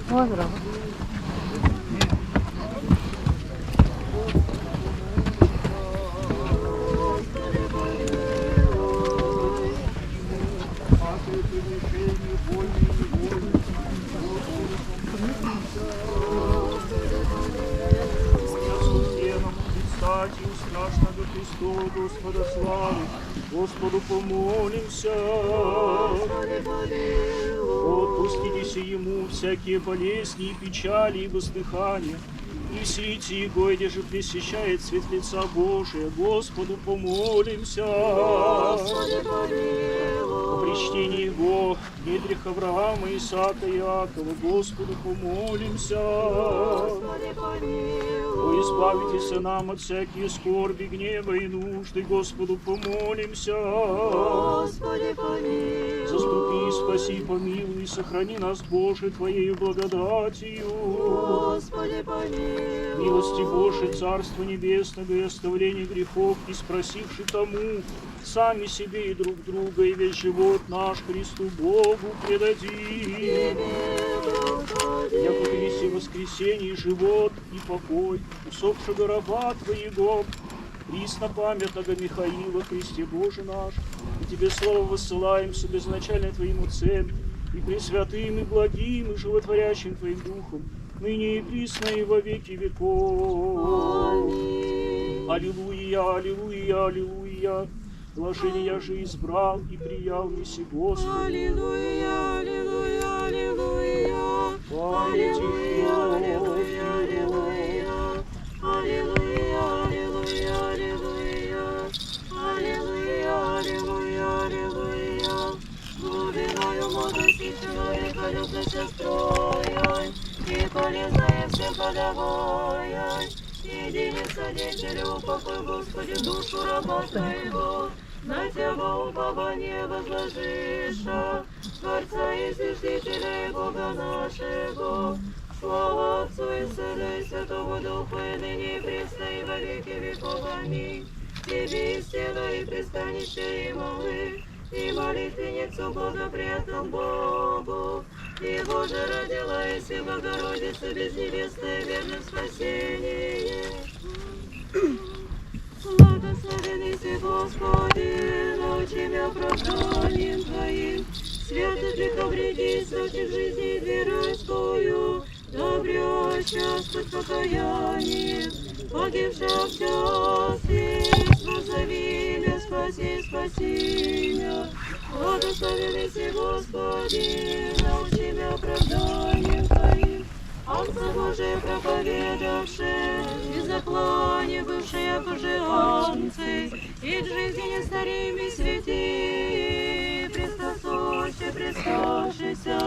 Озеро. Страшного Христу, Господа славы, Господу помолимся. Отпустите Ему всякие болезни и печали и воздыхания, и вселите Его, где же пресыщает свет лица Божия, Господу помолимся. По причтении Его, Дмитрия Авраама, Исаака и Иакова, Господу помолимся. О, избавитесь нам от всякие скорби, гнева и нужды, Господу помолимся. Господи, помилуй. Заступи, спаси, помилуй, и сохрани нас, Боже, Твоею благодатью. Господи, помилуй. Милости Божией, Царство Небесного и оставление грехов, и спросивши тому, сами себе и друг друга, и весь живот наш Христу Богу предадим. Яко принеси воскресенье, живот и покой усопшего раба Твоего, присно памятного Михаила, Христе Боже наш, и Тебе славу высылаем с безначальной Твоим Отцем, и пресвятым, и благим, и животворящим Твоим Духом, ныне и присно, и во веки веков. Аминь. Аллилуйя, аллилуйя, аллилуйя. Блажение я же избрал и приял неси Господу. Аллилуйя, аллилуйя, аллилуйя. Слава Тебе, Аллилуйя, аллилуйя. Аллилуйя, аллилуйя, аллилуйя. Аллилуйя, аллилуйя, аллилуйя. Глубиною мудрости человека любности строя, и полезная всем подавая. Единица дечерю, упокой, Господи, душу раба Твоего, на Тебя упование возложиша, Творца и Святителя и Бога нашего. Слава Отцу и Сыну и Святому Духу, и ныне и присно, и во веки веков. Аминь. Тебе истина и пристанище и молы, и молитвенницу благоприятном Богу. И Боже родила, и Богородица безневестная, верным спасение. Благословенный си, Господи, научи меня оправданием Твоим. Святый греха вреди, сочи жизни верою, добряща с покаянием, погибших в час весь, воззови меня, спаси, спаси меня. Благословенный си, Господи, научи меня оправданием Твоим. Овца Божия проповедавшие, и заклане бывшие пожианцы, и к жизни не старими святи, Христосуще, представшийся,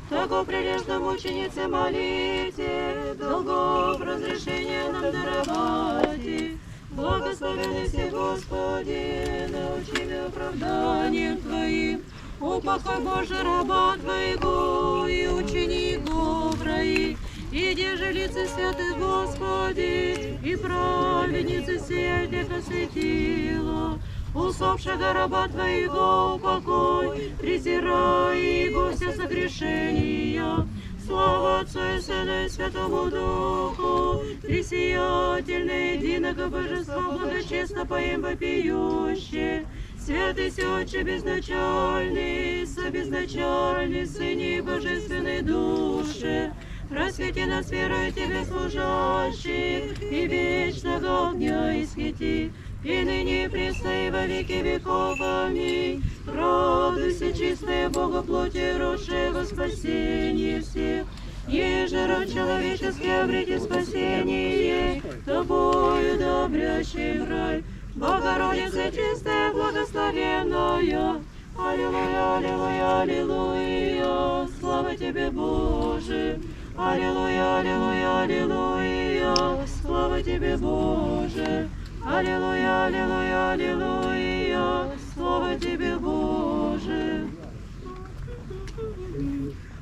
того прилежно мученице молите, долгов разрешения нам даровати. Благословенный си, Господи, научи меня оправданием Твоим. Упокой, Боже, раба Твоего и учеников Твоих, и деже лице святых, Господи, и праведницы сей века светила. Усопшего раба Твоего упокой, презирай его все согрешения. Слава Отцу и Сыну и Святому Духу, пресиятельное единого Божества, благочестно поем вопиюще. Святый Отче безначальный, собезначальный, Сыне и Божественной Душе, просвети нас верою Тебе служащих, и вечного огня исхити, и ныне и присно, и во веки веков. Аминь. Радуйся, чистая Бога плоти, родшая во спасение всех, еже род человеческий обрети спасение, Тобою добрящий в рай. Богородица чистая, благословенная, аллилуйя, аллилуйя, аллилуйя, слава Тебе, Боже. Аллилуйя, аллилуйя, аллилуйя, слава Тебе, Боже. Аллилуйя, аллилуйя, аллилуйя, слава Тебе, Боже.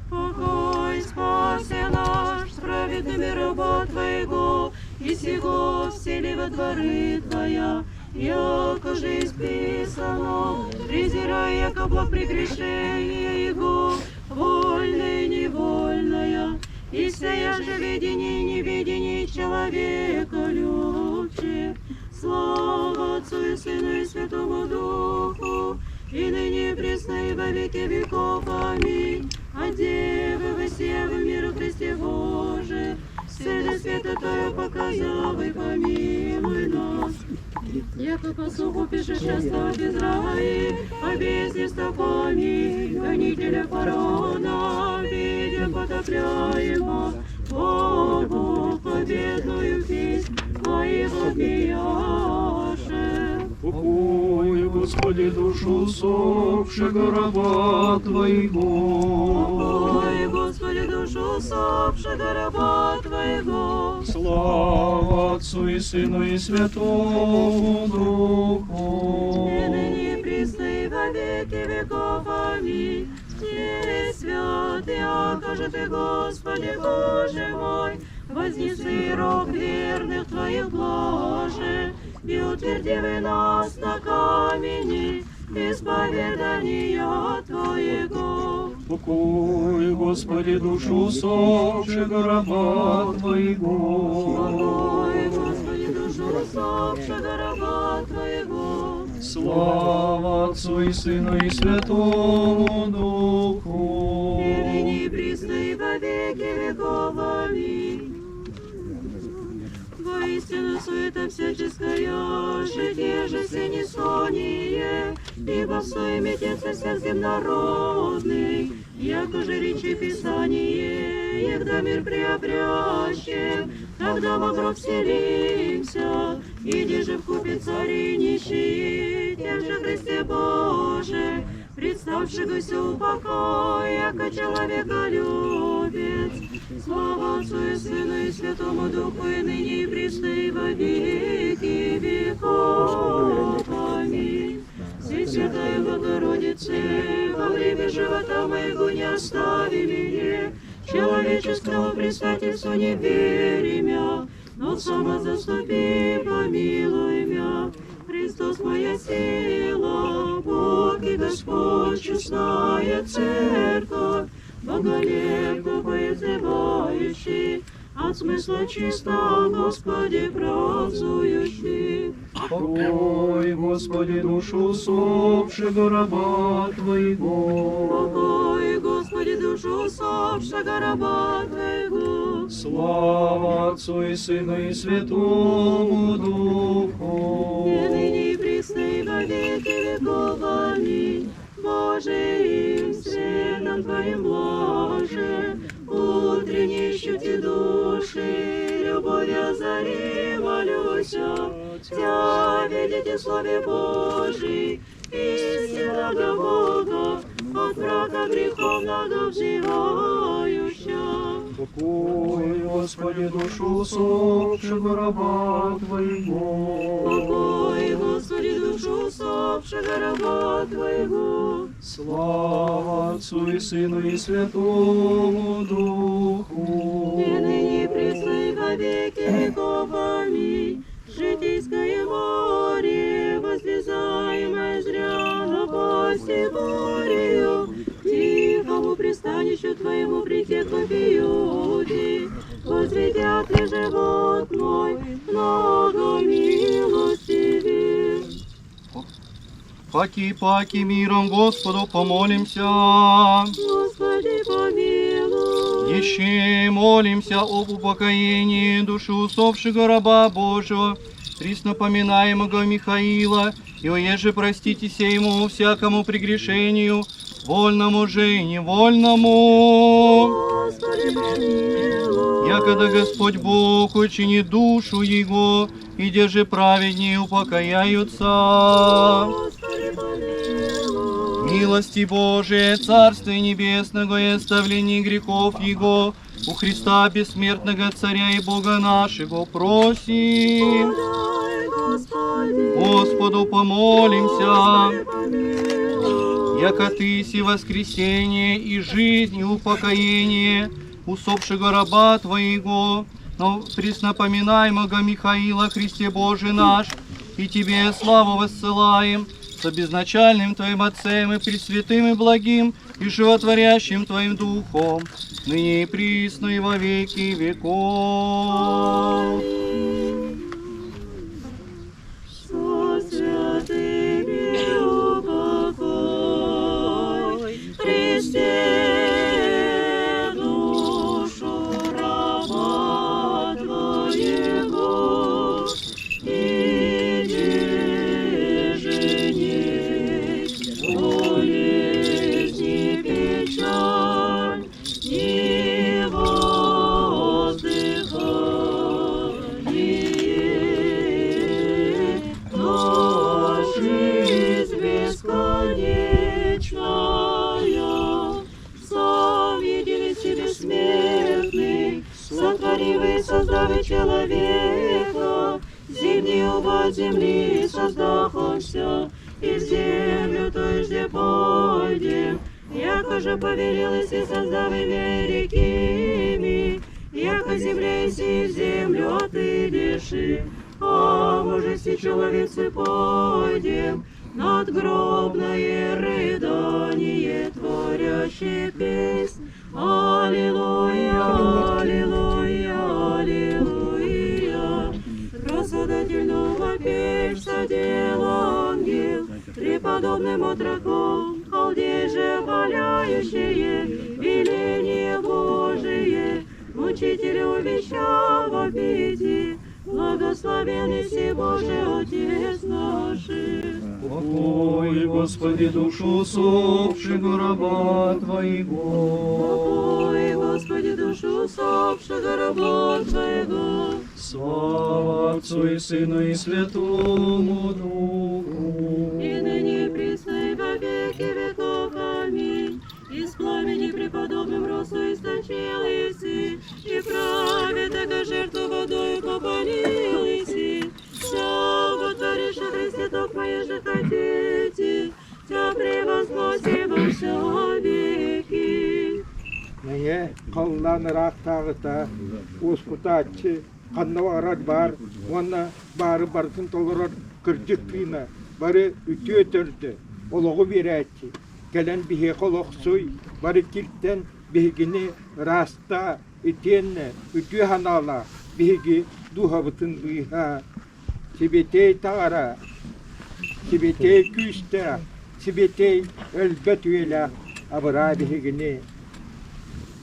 Покой, спаси наш, праведными раба Твоего, и сего всели во дворы Твоя, яко же исписано, презирай, яко благ прегрешение Его, вольное и невольное, и сея же видение и невидение человека любче. Слава Отцу и Сыну и Святому Духу, и ныне и присно и во веки веков. Аминь. От Девы воссеявы миру Христе Боже, вседа света Твоя показавай, помилуй нас. Яко по суху пешешествовать Израиль, обездеста помни, гонителя фараона, видя потопляемо, Богу победную песнь моих вопияше. Упокой, Господи, душу усопшего раба Твоего. Упокой, Господи, душу усопшего раба Твоего. Слава Отцу и Сыну и Святому Духу. И ныне и присно и во веки веков. Аминь. Ты святый, яко же Ты, Господи, Боже мой, вознеси рог верных Твоих блаже, и утвердивай нас на камени исповедания Твоего. Упокой, Господи, душу усопшего раба Твоего. Упокой, Господи, душу усопшего раба Твоего. Слава Отцу и Сыну и Святому Духу. И ныне и присно и во веки веков. Аминь. Воистину суета всяческая, житие же синесоние, ибо в суе метется всех земнородный, яко же речи Писание, егда мир приобрящем, тогда во гроб вселимся, иди же вкупе цари нищие, тем же Христе Боже, представшегося упокой, яко человека любец. Слава Отцу и Сыну и Святому Духу, и ныне и присно и во веки веков. Аминь. Всесвятая Богородице, во время живота моего не остави меня, человеческому предстательству не верь мя, но сама заступи, помилуй мя. Христос моя сила, Бог и Господь, честная церковь, боголепно поизывающий, от смысла чисто, Господи, празднующий. Упокой, Господи, душу усопшего раба Твоего. Упокой, Господи, душу усопшего раба Твоего. Слава Отцу и Сыну и Святому Духу. И ныне и присно и во веки веков. Аминь. Божиим светом Твоим блаже, утренне ищуте души, любовью озари, молюся, Тя видите в Слове Божий, истинного Бога, от врага греховного взывающа. Упокой, Господи, душу усопшего раба Твоего. Упокой, Господи, душу усопшего раба Твоего. Слава Отцу и Сыну и Святому Духу. И ныне и присно и во веки веков. Аминь. Житейское море, возвязаемое зря на пасти горию, тихому пристанищу Твоему прийти к вопиюти, возведят ли живот мой, много милостивее. Паки миром Господу помолимся. Господи, помилуй. Еще молимся об упокоении души усопшего раба Божьего, присно поминаемого Михаила, и оеже проститеся ему всякому прегрешению, вольному же и невольному. Господи, помилуй. Якогда Господь Бог учинит душу его, и где же праведнее упокояются. Господи, помилуй. Милости Божие, Царствия Небесного и оставление грехов Его, у Христа бессмертного Царя и Бога нашего просим. Подай, Господи. Господу помолимся. Господи, помилуй. Яко Ты си воскресение и жизнь и упокоение усопшего раба Твоего, но преснопоминаемого Михаила, Христе Божий наш, и Тебе славу воссылаем, с безначальным Твоим Отцем и Пресвятым и благим, и животворящим Твоим Духом, ныне и присно и во веки веков. Со святыми упокой, Христе, душу раба Твоего, иди женись, болезни печаль, не воздыхай, но жизнь бесконечная, сам единицы бессмертный, сотворивый, создавый человека, зимнюю обод земли создав он все, и в землю той же пойдем, яко же повелел и создав имя реки, яко земля и в землю ты дыши, а можете человецы пойдем, надгробное рыдание творящее песнь. Аллилуйя, аллилуйя, аллилуйя. Рассудительного печь садил ангел, преподобным отроком, халдей же валяющие, веление Божие, мучителю вещава пяти, благословен и Божий Отец наших. Упокой, Господи, душу усопшего раба Твоего. Упокой, Господи, душу усопшего раба Твоего. Слава Отцу и Сыну и Святому Духу. И ныне присно и во веки веков. Аминь. Из пламени преподобным росу источил Иси, и праве така жертву водою попалил Иси. Вся вотворишь Христе, ток мои же хотите, Тя превозноси во все веки. Нeye kallanırak tağıta, usputacı, kannavarad var, ona barı barsın tolurur kırcık kıyına, barı ütü ötürdü, oluğu veretçi. Gelen bihe kolok suy, barı kirkten bihigini rasta, itenne, ütü hanala, bihigi duhabıtın biha. Sibitey tağara, sibitey küste, sibitey elbet üyela, abra bihigini.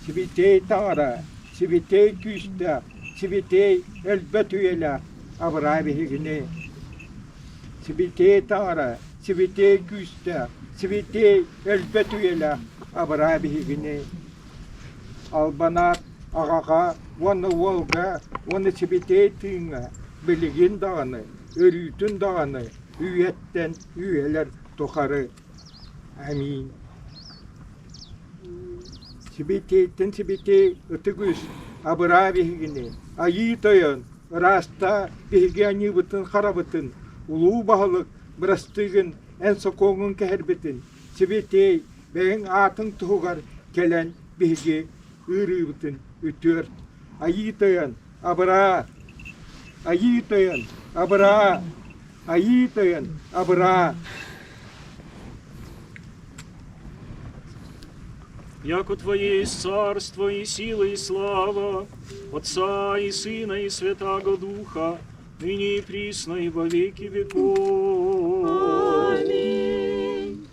Sibitey tağara, sibitey küste, sibitey elbet üyela, abra bihigini. Sibitey tağara, sibitey küste, sibitey elbet üyela, abra bihigini. Albanat, ağağa, onu volga, onu sibitey tığına, Biligin dağını, örütün dağını, üyetten üyeler tokarı. Amin. Sibiteyten sibitey ıtıgüs, abıra bihigini, ayı toyun, rasta bihigani bıtın harabıtın, ulu bahalık, bırastığın, en sokoğun keherbitin, sibitey, beğen atın tuğar, kelen bihigi, ırı bıtın, ütür, ayı toyun, abıra, Аитаен, Абра, Аитаен, Абра. Яко Твое есть царство и сила и слава, Отца и Сына и Святаго Духа, ныне и присно и во веки веков. Аминь.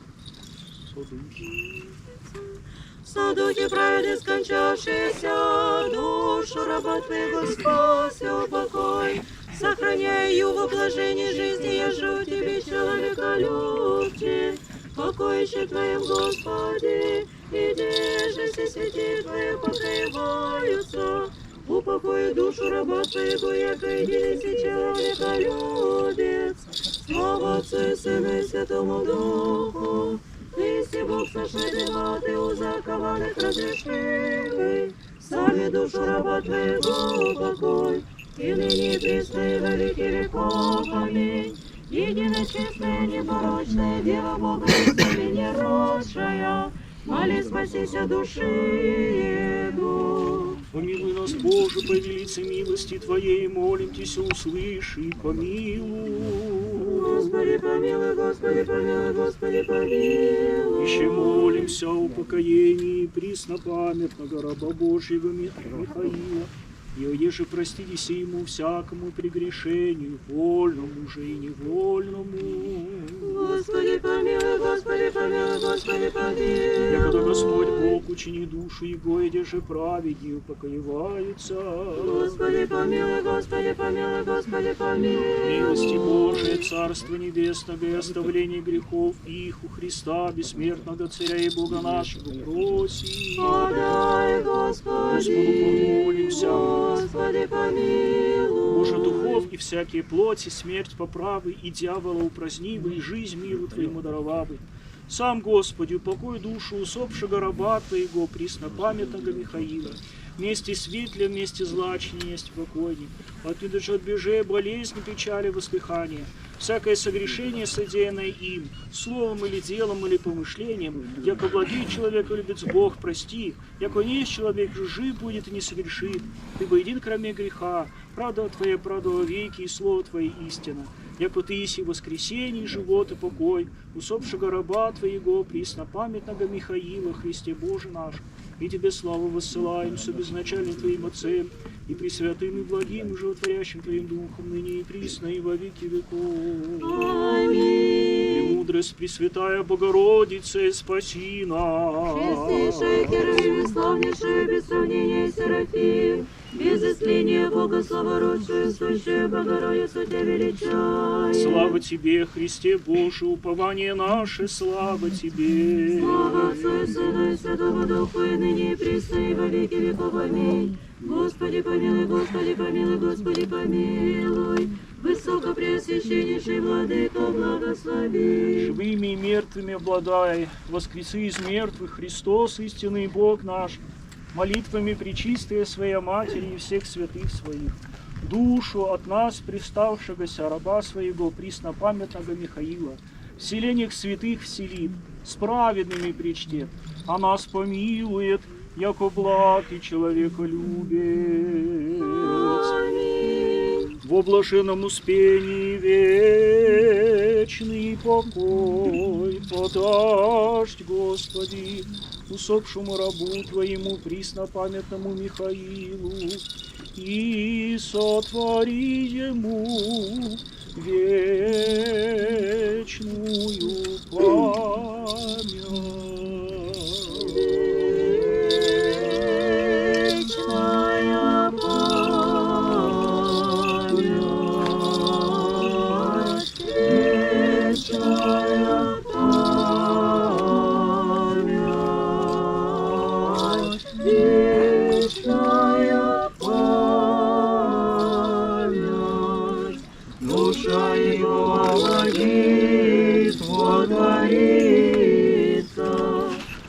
Садухи праведный скончавшийся, душу раба Твоего спаси, упокой, сохраняя ее во блажении жизни, я живу Тебе, человеколюбче, покоище Твоем, Господи, и держи все святые Твои покрываются, упокой душу раба Твоего, яко единицы человеколюбец, слава Отцу и Сыну и Святому Духу. Христе Бог сошли дела Ты у закованных разрешимых, сами душу раба Твоего упокой, и ныне и присно и во веки веков. Аминь. Единая, честная, непорочная Дева Бога, и неросшая, моли спасися души Его. Помилуй нас, Боже, по велице милости Твоей, молим Тебя, услыши и помилуй. Господи, помилуй, Господи, помилуй, Господи, помилуй. Еще молимся о покаянии преснопамятного раба Божьего Михаила, и еже проститесь ему всякому прегрешению, вольному же и невольному. Господи, помилуй, Господи, помилуй, Господи, помилуй. Якогда Господь Бог учини душу Его, и же праведнее упокоивается. Господи, помилуй, Господи, помилуй, Господи, помилуй. Милости Божие, Царство Небесного и оставление грехов их у Христа, бессмертного Царя и Бога нашего, просим. Подай, Господи, помолимся. Господи, помилуй. Боже, духов и всякие плоти, смерть поправы, и дьявола упразднивы, и жизнь миру Твоему даровавы. Сам, Господи, упокой душу усопшего раба Твоего, преснопамятного Михаила. Вместе светля, вместе злачни есть покойник. Отныне же отбежи болезни, печали, вослыхания. Всякое согрешение, содеянное им, словом или делом, или помышлением, яко благий человек любит Бог, прости, яко не есть человек, жив будет и не совершит. Ты бы един кроме греха, правда Твоя, правда во веки, и слово Твое истина. Яко Ты еси воскресение, живот и покой, усопшего раба Твоего, преснопамятного Михаила, Христе Боже наш. И Тебе славу воссылаем с безначальным Твоим Отцем, и пресвятым и благим, и животворящим Твоим Духом, ныне и присно, и во веки веков. Аминь. Премудрость Пресвятая Богородица, спаси нас. Честнейшая Херувим, славнейшая без сравнения Серафим, без истления Бога славородшую, сущую Богородицу Тебя величай. Слава Тебе, Христе Боже, упование наше, слава Тебе. Слава Отцу и Сыну и Святому Духу, и ныне и присно, и во веки веков. Аминь. Господи помилуй, Господи помилуй, Господи помилуй. Высокопреосвященнейший Владыко, благослови. Живыми и мертвыми обладай, воскреси из мертвых Христос, истинный Бог наш, молитвами пречистая Своя Матери и всех святых Своих. Душу от нас, приставшегося раба Своего, преснопамятного Михаила, в селениях святых вселит, с праведными причтет, а нас помилует, яко благ и человеколюбец. Аминь. Во блаженном успении вечный покой подашь, Господи, усопшему рабу Твоему, преснопамятному Михаилу, и сотвори ему вечную память. Вечная память, вечная память, вечная память. Душа его благит водворится,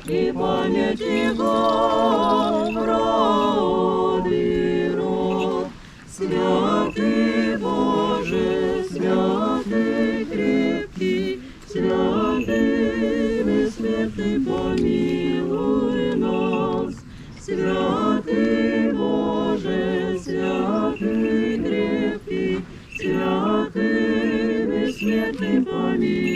и память его в род и род. Святый Боже, святый крепкий, святый бессмертный, помилуй нас. Святый Боже, святый крепкий, святый бессмертный, помилуй.